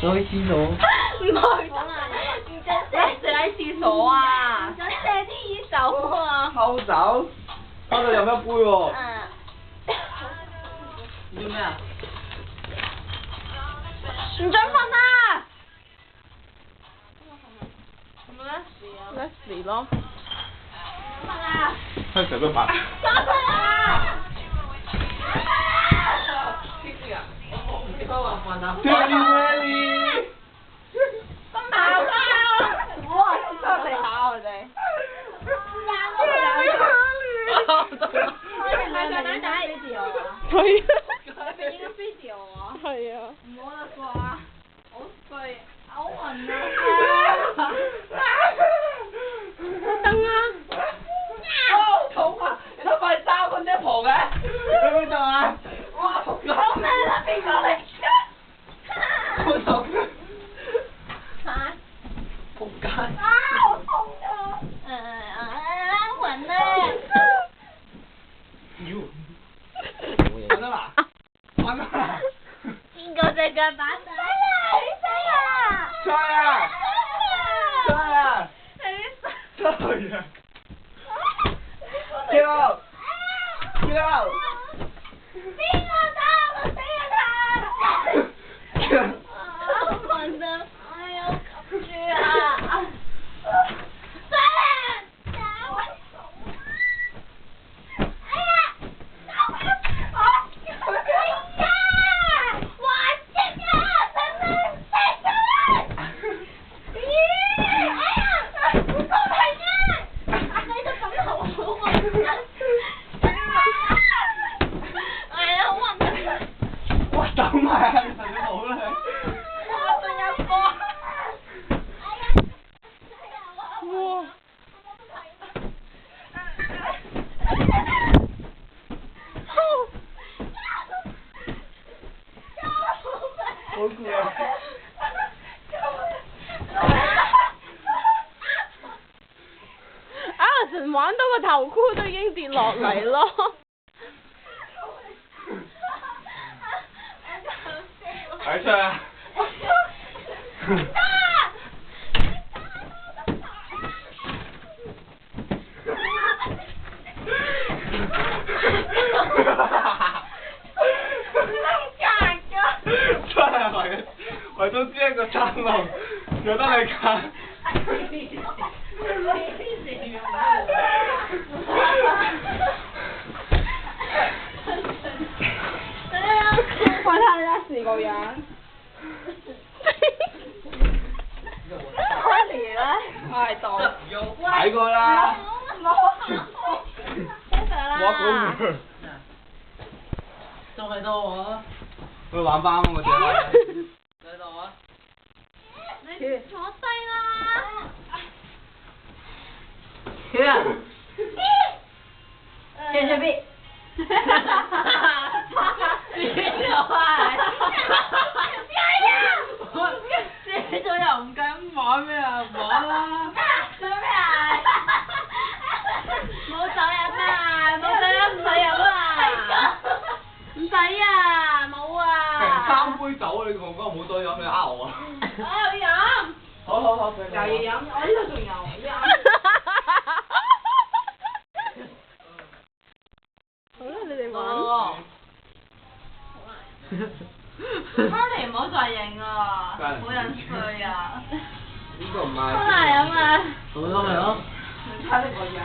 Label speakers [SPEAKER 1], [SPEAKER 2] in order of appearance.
[SPEAKER 1] 我去廁所。
[SPEAKER 2] 唔去唔准射喺廁所啊！唔准射啲酒啊！
[SPEAKER 1] 偷走？偷走飲一杯喎。
[SPEAKER 2] 做咩啊？唔准瞓啊！係咪？Leslie 咯。瞓啊！
[SPEAKER 1] 開成個白。
[SPEAKER 2] 走佢啊
[SPEAKER 1] ！Daddy，
[SPEAKER 2] 瞓覺啦！哇！真係打我哋。係啊！你俾個 video 啊？係啊。唔好啦啩，好衰，好暈啊！燈啊！
[SPEAKER 1] 好痛啊！你都快揸佢隻婆嘅，喺邊度啊？哇！仆街！
[SPEAKER 2] 救命啊！邊個嚟？
[SPEAKER 1] 好痛！
[SPEAKER 2] 嚇！
[SPEAKER 1] 仆街！
[SPEAKER 2] 好痛啊！暈啊！
[SPEAKER 1] 妖！瞓得啦！瞓得啦！
[SPEAKER 2] 邊個隻腳板仔啊？你死啊！
[SPEAKER 1] 出去啊！出去啊！
[SPEAKER 2] 你
[SPEAKER 1] 出去啊！Get out! Get out!
[SPEAKER 2] 邊個打我死人啊！Get out! 好暈啊！哎呀，我吸住啊！死人！打我！哎呀！打我！哎呀！還擊啊！等等，死咗！咦！哎呀！唔公平啊！你都咁好暈啊！哎呀，好暈啊！
[SPEAKER 1] 哇！走埋啊！你好啦
[SPEAKER 2] 我仲有個。哎呀！哇！
[SPEAKER 1] 好攰啊！Alison
[SPEAKER 2] 玩到個頭箍都已經跌落嚟咯。
[SPEAKER 1] 快出啊！真係為咗知一個爭路，有得你揀。
[SPEAKER 2] 我睇下試個樣。Honey 咧，係當。
[SPEAKER 1] 睇過啦。
[SPEAKER 2] 啦。
[SPEAKER 3] 仲喺度啊？
[SPEAKER 1] 去玩翻嗰隻啦。
[SPEAKER 3] 喺度啊？
[SPEAKER 2] 你坐低啦。
[SPEAKER 3] 去啊！去去邊？邊度啊？借咗又唔敢玩咩啊？玩啦！
[SPEAKER 2] 做咩啊？冇酒飲啊！冇酒飲唔使飲啊！唔使啊！冇啊！
[SPEAKER 1] 成3杯酒你同我講唔好再飲，你呃我啊！
[SPEAKER 2] 我要飲。
[SPEAKER 1] 好好好，
[SPEAKER 2] 又要飲，我呢度仲有飲。好啦，你哋玩。Honey 唔好再認啊！好人衰啊！
[SPEAKER 1] 呢個唔係。
[SPEAKER 2] 好難飲啊！
[SPEAKER 3] 好咯，係咯。
[SPEAKER 2] 唔睇你個樣。